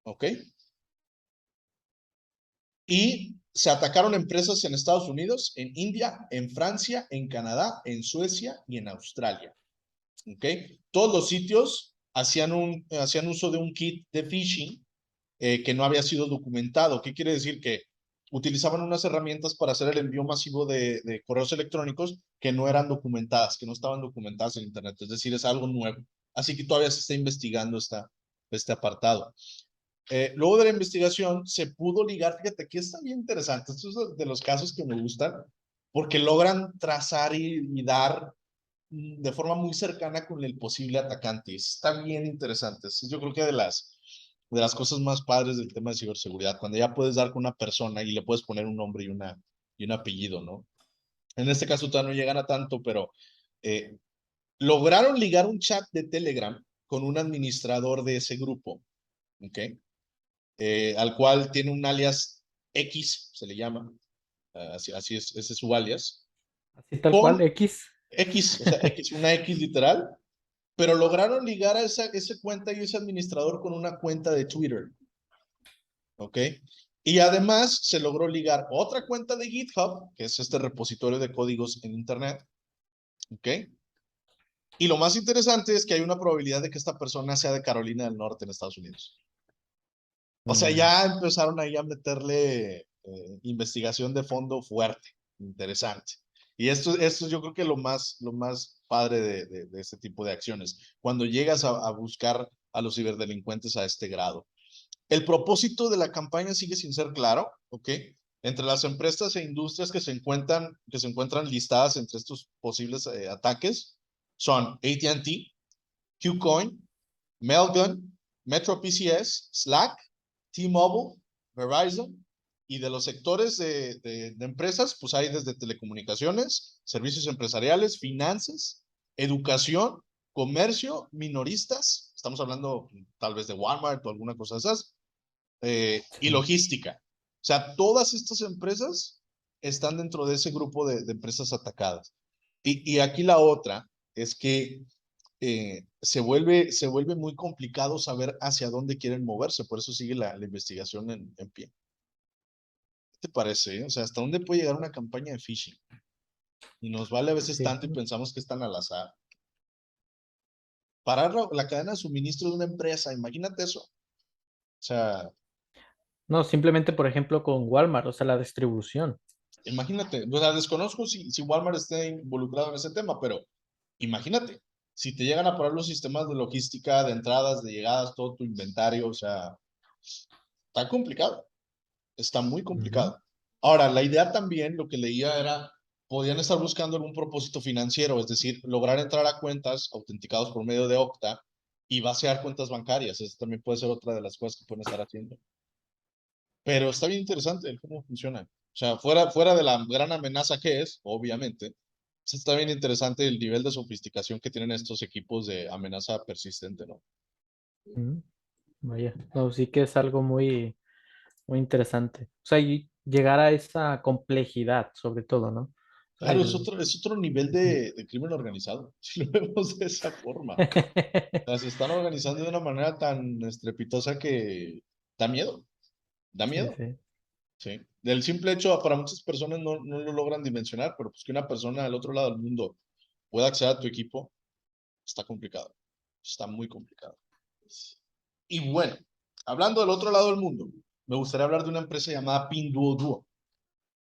¿ok? Y se atacaron empresas en Estados Unidos, en India, en Francia, en Canadá, en Suecia y en Australia. ¿Ok? Todos los sitios hacían uso de un kit de phishing que no había sido documentado. ¿Qué quiere decir? Que utilizaban unas herramientas para hacer el envío masivo de correos electrónicos que no eran documentadas, que no estaban documentadas en Internet. Es decir, es algo nuevo. Así que todavía se está investigando este apartado. Luego de la investigación se pudo ligar, fíjate, aquí está bien interesante, estos es de los casos que me gustan, porque logran trazar y dar de forma muy cercana con el posible atacante. Está bien interesante. Yo creo que de las cosas más padres del tema de ciberseguridad, cuando ya puedes dar con una persona y le puedes poner un nombre y un apellido, ¿no? En este caso todavía no llegan a tanto, pero eh, lograron ligar un chat de Telegram con un administrador de ese grupo, ¿ok? Al cual tiene un alias X, se le llama, así es, ese es su alias, Así tal cual, con X. X, o sea, X, una X literal, pero lograron ligar a esa cuenta y ese administrador con una cuenta de Twitter, ¿ok? Y además se logró ligar otra cuenta de GitHub, que es este repositorio de códigos en Internet, ¿ok? Y lo más interesante es que hay una probabilidad de que esta persona sea de Carolina del Norte en Estados Unidos. O sea, Mm, ya empezaron ahí a meterle investigación de fondo fuerte, interesante. Y esto yo creo que lo más padre de este tipo de acciones, cuando llegas a buscar a los ciberdelincuentes a este grado. El propósito de la campaña sigue sin ser claro, ¿ok? Entre las empresas e industrias que se encuentran listadas entre estos posibles ataques son AT&T, Qcoin, Mailgun, Metro PCS, Slack, T-Mobile, Verizon, y de los sectores de empresas, pues hay desde telecomunicaciones, servicios empresariales, finanzas, educación, comercio, minoristas, estamos hablando tal vez de Walmart o alguna cosa de esas, y sí. logística. O sea, todas estas empresas están dentro de ese grupo de empresas atacadas. Y aquí la otra es que se vuelve muy complicado saber hacia dónde quieren moverse, por eso sigue la investigación en pie. ¿Qué te parece? O sea, ¿hasta dónde puede llegar una campaña de phishing? Y nos vale a veces Sí. tanto y pensamos que están al azar. Parar la cadena de suministro de una empresa, imagínate eso. O sea, No, simplemente, por ejemplo, con Walmart, o sea, la distribución. imagínate, o sea, desconozco si Walmart esté involucrado en ese tema, pero imagínate, si te llegan a parar los sistemas de logística, de entradas, de llegadas, todo tu inventario, o sea, está complicado. Está muy Ujú. complicado. Ahora, la idea también, lo que leía era, podían estar buscando algún propósito financiero, es decir, lograr entrar a cuentas autenticados por medio de Okta y vaciar cuentas bancarias. Eso también puede ser otra de las cosas que pueden estar haciendo. Pero está bien interesante el cómo funciona. O sea, fuera de la gran amenaza que es, obviamente, pues está bien interesante el nivel de sofisticación que tienen estos equipos de amenaza persistente, ¿no? Mm, vaya, no, sí que es algo muy, muy interesante. O sea, y llegar a esa complejidad, sobre todo, ¿no? O sea, Claro, es otro nivel de crimen organizado, si lo vemos de esa forma. O sea, se están organizando de una manera tan estrepitosa que da miedo, da Sí, miedo, sí. ¿sí? Del simple hecho, para muchas personas no lo logran dimensionar, pero pues que una persona al otro lado del mundo pueda acceder a tu equipo, está complicado, está muy complicado. Y bueno, hablando del otro lado del mundo, me gustaría hablar de una empresa llamada Pinduoduo,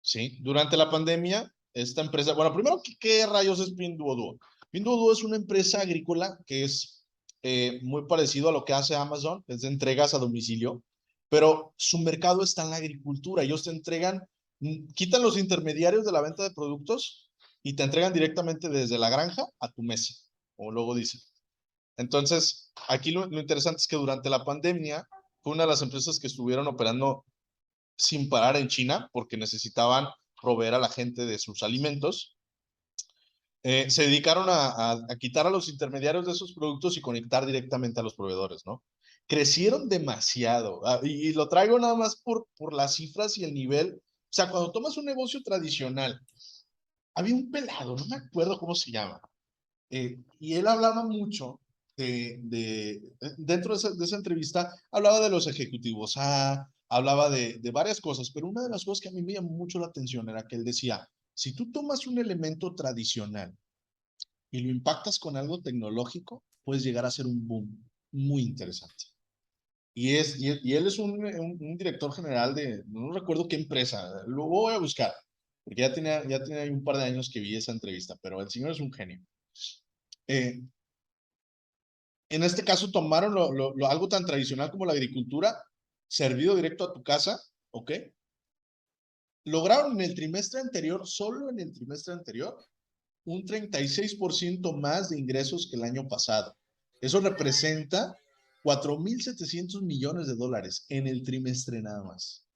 ¿sí? Durante la pandemia, esta empresa, bueno, primero, ¿qué rayos es Pinduoduo? Pinduoduo es una empresa agrícola que es muy parecido a lo que hace Amazon, es de entregas a domicilio, pero su mercado está en la agricultura. Ellos te entregan, quitan los intermediarios de la venta de productos y te entregan directamente desde la granja a tu mesa, como luego dice. Entonces, aquí lo interesante es que durante la pandemia fue una de las empresas que estuvieron operando sin parar en China porque necesitaban proveer a la gente de sus alimentos. Se dedicaron a quitar a los intermediarios de esos productos y conectar directamente a los proveedores, ¿no? Crecieron demasiado y lo traigo nada más por las cifras y el nivel. O sea, cuando tomas un negocio tradicional, había un pelado, no me acuerdo cómo se llama, y él hablaba mucho dentro de esa entrevista, hablaba de los ejecutivos, hablaba de varias cosas, pero una de las cosas que a mí me llamó mucho la atención era que él decía, si tú tomas un elemento tradicional y lo impactas con algo tecnológico, puedes llegar a ser un boom muy interesante. y él es un director general de, no recuerdo qué empresa, lo voy a buscar, porque ya tenía un par de años que vi esa entrevista, pero el señor es un genio. Eh, en este caso tomaron algo tan tradicional como la agricultura, servido directo a tu casa, ¿ok? Lograron en el trimestre anterior, solo en el trimestre anterior, un 36% más de ingresos que el año pasado. Eso representa 4.700 millones de dólares en el trimestre nada más.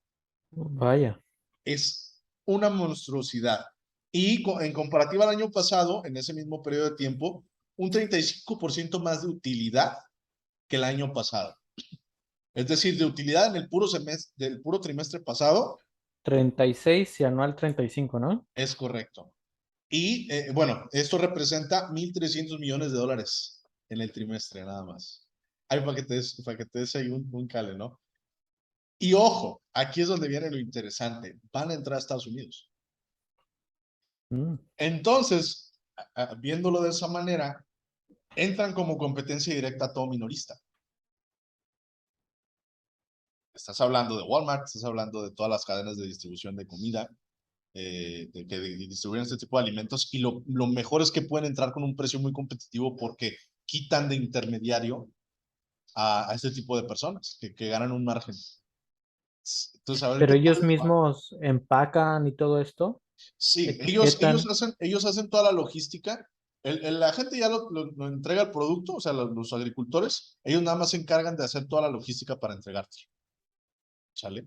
Vaya. Es una monstruosidad. Y en comparativa al año pasado, en ese mismo periodo de tiempo, un 35% más de utilidad que el año pasado. Es decir, de utilidad en el puro semestre, del puro trimestre pasado, 36 y anual 35, ¿no? es correcto. Y bueno, esto representa 1.300 millones de dólares en el trimestre nada más. Hay para que te des ahí un cale, ¿no? Y ojo, aquí es donde viene lo interesante. Van a entrar a Estados Unidos. Mm. Entonces, viéndolo de esa manera, entran como competencia directa a todo minorista. Estás hablando de Walmart, estás hablando de todas las cadenas de distribución de comida, de que distribuyen este tipo de alimentos, y lo mejor es que pueden entrar con un precio muy competitivo porque quitan de intermediario a este tipo de personas que ganan un margen. Entonces, a ver Pero qué tal ellos les va. mismos empacan y todo esto, Sí, etiquetan. ellos hacen toda la logística. La gente ya lo entrega el producto, o sea, los agricultores, ellos nada más se encargan de hacer toda la logística para entregarte. ¿Sale?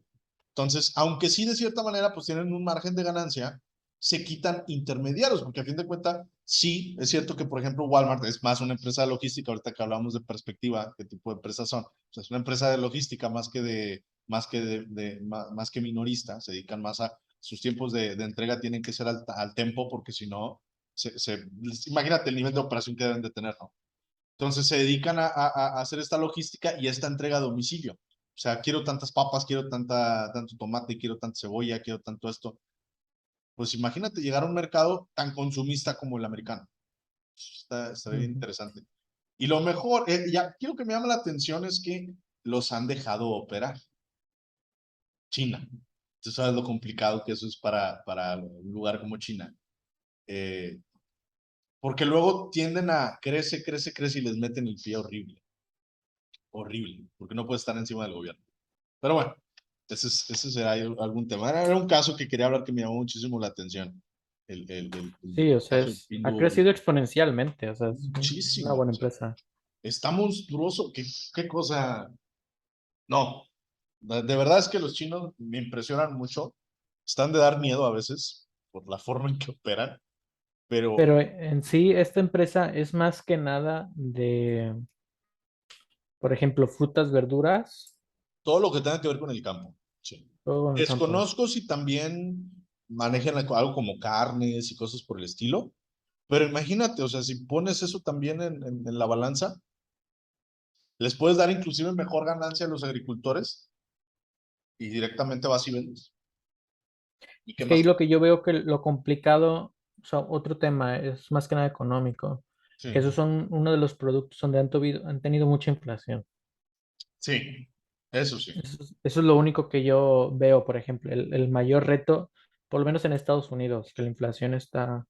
Entonces, aunque sí de cierta manera pues tienen un margen de ganancia, se quitan intermediarios, porque a fin de cuentas, sí, es cierto que por ejemplo Walmart es más una empresa de logística, ahorita que hablamos de perspectiva, qué tipo de empresas son, o sea, es una empresa de logística más que minorista, se dedican más a sus tiempos de entrega tienen que ser al tempo, porque si no, imagínate el nivel de operación que deben de tener, ¿no? Entonces se dedican a hacer esta logística y esta entrega a domicilio. O sea, quiero tantas papas, quiero tanto tomate, quiero tanta cebolla, quiero tanto esto. Pues imagínate llegar a un mercado tan consumista como el americano. Está bien Ujú. interesante. Y lo mejor, ya quiero que me llame la atención es que los han dejado operar. China. Tú sabes lo complicado que eso es para un lugar como China. Eh, Porque luego tienden a crece y les meten el pie horrible. Horrible. Porque no puede estar encima del gobierno. Pero bueno, ese será algún tema. Era un caso que quería hablar que me llamó muchísimo la atención. Sí, o El sea, caso del ha Pinduoduo. crecido exponencialmente, o sea, es una Muchísimo. O buena sea, empresa. está monstruoso. ¿Qué cosa? No, de verdad es que los chinos me impresionan mucho. Están de dar miedo a veces por la forma en que operan, pero Pero en sí, esta empresa es más que nada de, por ejemplo, frutas, verduras, todo lo que tenga que ver con el campo. Sí. todo en el campo. Desconozco si también manejan algo como carnes y cosas por el estilo. Pero imagínate, o sea, si pones eso también en la balanza, les puedes dar inclusive mejor ganancia a los agricultores y directamente vas y vendes. ¿Y qué Es que ahí más? lo que yo veo que lo complicado, o sea, otro tema es más que nada económico, que Sí, esos son uno de los productos donde han tenido mucha inflación. sí, eso sí, Eso es lo único que yo veo, por ejemplo, el mayor reto, por lo menos en Estados Unidos, que la inflación está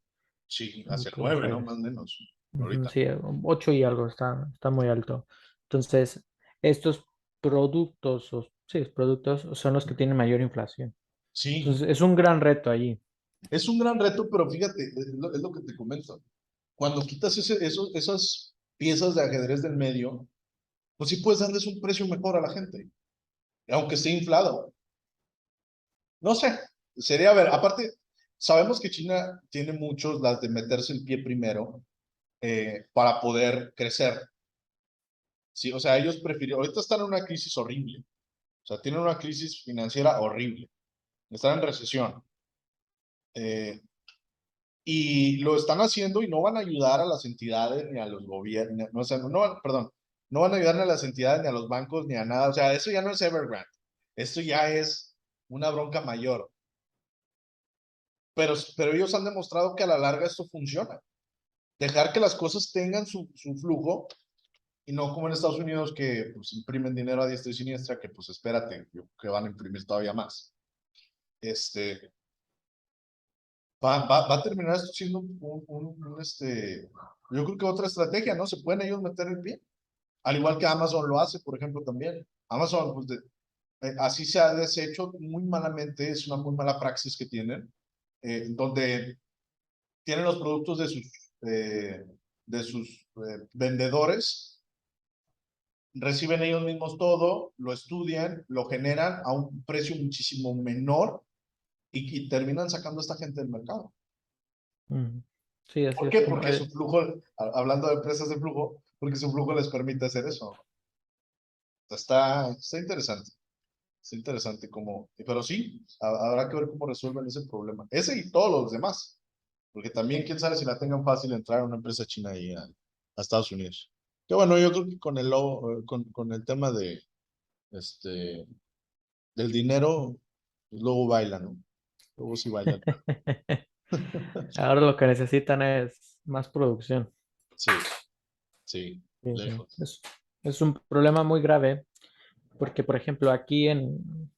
sí, hacia por los 9, ¿no? aires. Más o menos, Ujú, ahorita. sí, 8 y algo, está muy alto. Entonces, estos productos, sí, productos son los que tienen mayor inflación. Sí, Entonces, es un gran reto allí. es un gran reto, pero fíjate, es lo que te comento. Cuando quitas esas piezas de ajedrez del medio, pues sí puedes darles un precio mejor a la gente, aunque esté inflado. No sé, sería ver, aparte, sabemos que China tiene muchos las de meterse el pie primero para poder crecer. Sí, o sea, ellos prefirieron, ahorita están en una crisis horrible, o sea, tienen una crisis financiera horrible, están en recesión. eh, y lo están haciendo y no van a ayudar a las entidades ni a los gobiernos, no, o sea, perdón, no van a ayudar ni a las entidades ni a los bancos ni a nada, o sea, eso ya no es Evergrande, esto ya es una bronca mayor, pero ellos han demostrado que a la larga esto funciona. Dejar que las cosas tengan su flujo Y no como en Estados Unidos que pues, imprimen dinero a diestra y siniestra, que pues espérate, que van a imprimir todavía más. Este, va a terminar esto siendo yo creo que otra estrategia, ¿no? Se pueden ellos meter el pie. Al igual que Amazon lo hace, por ejemplo, también. Amazon, pues, así se ha deshecho muy malamente, es una muy mala praxis que tienen, donde tienen los productos de sus vendedores, reciben ellos mismos todo, lo estudian, lo generan a un precio muchísimo menor y terminan sacando a esta gente del mercado. Ujú. Sí, así ¿Por es. qué? Porque su flujo, hablando de empresas de flujo, porque su flujo les permite hacer eso. Está interesante. Es interesante como, pero sí, habrá que ver cómo resuelven ese problema. Ese y todos los demás, porque también quién sabe si la tengan fácil entrar a una empresa china ahí a Estados Unidos. Que bueno, yo creo que con con el tema de del dinero, pues luego bailan, ¿no? Luego sí bailan. Ahora lo que necesitan es más producción. Sí, sí, Sí, sí. lejos. Es un problema muy grave porque, por ejemplo, aquí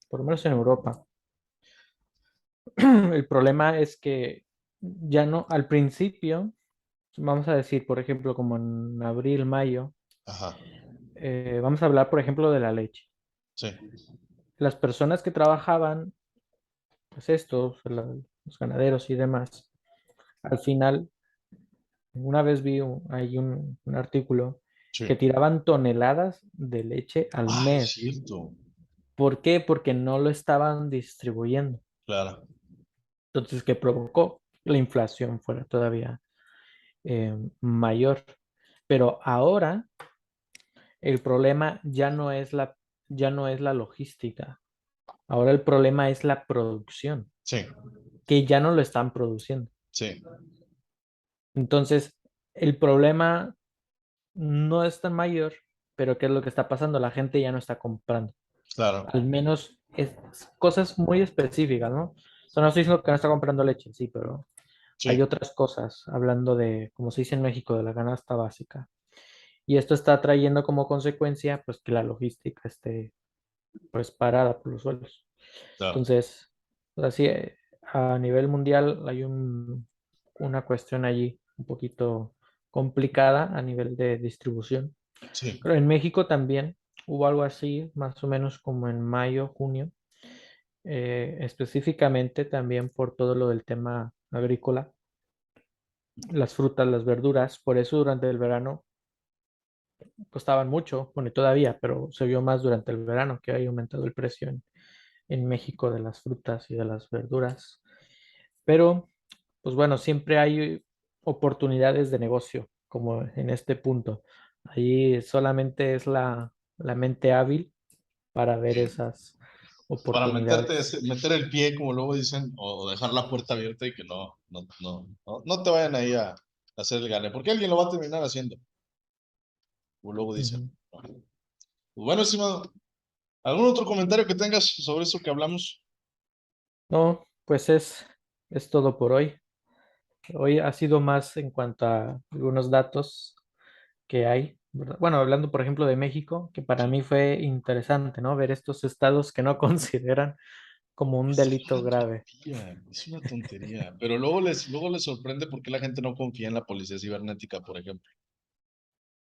por lo menos en Europa, el problema es que ya no, al principio, vamos a decir, por ejemplo, como en abril, mayo, Ajá, vamos a hablar, por ejemplo, de la leche. sí, Las personas que trabajaban, pues estos, los ganaderos y demás, al final, una vez vi ahí un artículo que sí. tiraban toneladas de leche al Ah, es mes. cierto. ¿Por qué? Porque no lo estaban distribuyendo. Claro, Entonces, que provocó la inflación fuera todavía mayor. Pero ahora el problema ya no es la logística. Ahora el problema es la producción, sí, que ya no lo están produciendo. sí, Entonces, el problema no es tan mayor, pero ¿qué es lo que está pasando? La gente ya no está comprando. claro, Al menos es cosas muy específicas, ¿no? O sea, no estoy diciendo que no está comprando leche, sí, pero hay sí, otras cosas, hablando de, como se dice en México, de la canasta básica. Y esto está trayendo como consecuencia, pues, que la logística esté, pues, parada por los suelos. claro, Entonces, así, a nivel mundial hay una cuestión allí un poquito complicada a nivel de distribución. sí, Pero en México también hubo algo así, más o menos como en mayo, junio, específicamente también por todo lo del tema agrícola, las frutas, las verduras. Por eso durante el verano costaban mucho, bueno, y todavía, pero se vio más durante el verano que ha aumentado el precio en México de las frutas y de las verduras. Pero, pues bueno, siempre hay oportunidades de negocio, como en este punto. Ahí solamente es la mente hábil para ver sí. esas Para oportunidades. meter el pie, como luego dicen, o dejar la puerta abierta y que no te vayan ahí a hacer el gane, porque alguien lo va a terminar haciendo, como luego dicen. Ujú. Pues bueno, estimado, ¿algún otro comentario que tengas sobre eso que hablamos? No, pues es todo por hoy. Hoy ha sido más en cuanto a algunos datos que hay, ¿verdad? Bueno, hablando por ejemplo de México, que para Sí. mí fue interesante, ¿no? Ver estos estados que no consideran como un Es delito una grave. tontería, es una tontería. Pero luego les sorprende por qué la gente no confía en la policía cibernética, por ejemplo.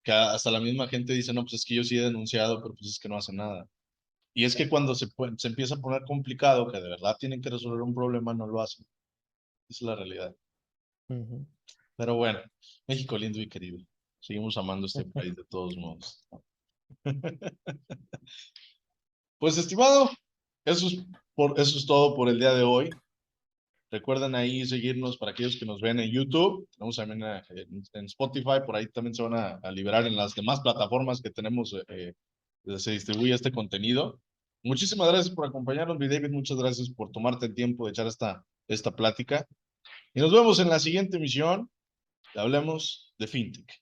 Que hasta la misma gente dice, no, pues es que yo sí he denunciado, pero pues es que no hacen nada. Y es que cuando se empieza a poner complicado, que de verdad tienen que resolver un problema, no lo hacen. Esa es la realidad. Ujú. Pero bueno, México lindo y querido. Seguimos amando este país de todos modos. Pues estimado, eso es todo por el día de hoy. Recuerden ahí seguirnos para aquellos que nos ven en YouTube. Tenemos también en Spotify, por ahí también se van a liberar en las demás plataformas que tenemos, donde se distribuye este contenido. Muchísimas gracias por acompañarnos, mi David. Muchas gracias por tomarte el tiempo de echar esta plática. Y nos vemos en la siguiente emisión. Hablemos de FinTech.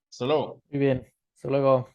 Hasta luego. Muy bien, hasta luego.